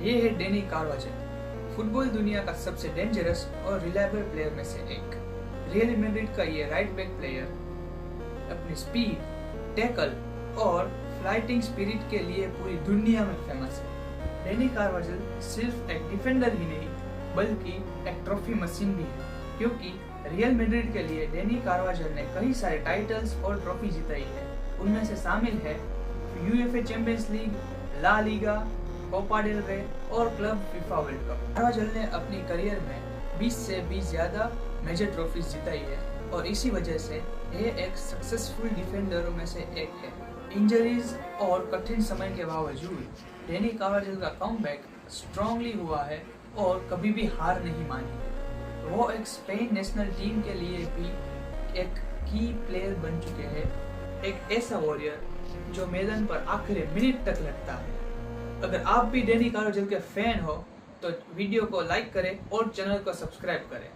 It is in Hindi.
ये है डेनी कार्वाजल, फुटबॉल दुनिया का सबसे डेंजरस और रिलायबल प्लेयर में से एक। रियल मैड्रिड का ये राइट बैक प्लेयर अपनी स्पीड, टैकल और फ्लाइटिंग स्पिरिट के लिए पूरी दुनिया में फेमस है। डेनी कार्वाजल सिर्फ एक डिफेंडर ही नहीं बल्कि एक ट्रॉफी मशीन भी है, क्योंकि रियल मैड्रिड के लिए डेनी कार्वाजल ने कई सारे टाइटल्स और ट्रॉफी जिताई है। उनमें से शामिल है UEFA Champions League, La Liga, Copa del Rey और club FIFA World Cup. Carvajal ने अपनी करियर में 20 से भी ज्यादा मेजर ट्रॉफीज जिताई है और इसी वजह से ये एक सक्सेसफुल डिफेंडरों में से एक है। इंजरीज और कठिन समय के बावजूद डेनी कार्वाजल का कमबैक स्ट्रांगली हुआ है और कभी भी हार नहीं मानी। वो एक स्पेन नेशनल टीम के लिए भी एक की प्लेयर बन चुके हैं, एक ऐसा वॉरियर जो मैदान पर आखिरी मिनट तक लगता है। अगर आप भी डेनी कार्वाजल के फैन हो तो वीडियो को लाइक करें और चैनल को सब्सक्राइब करें।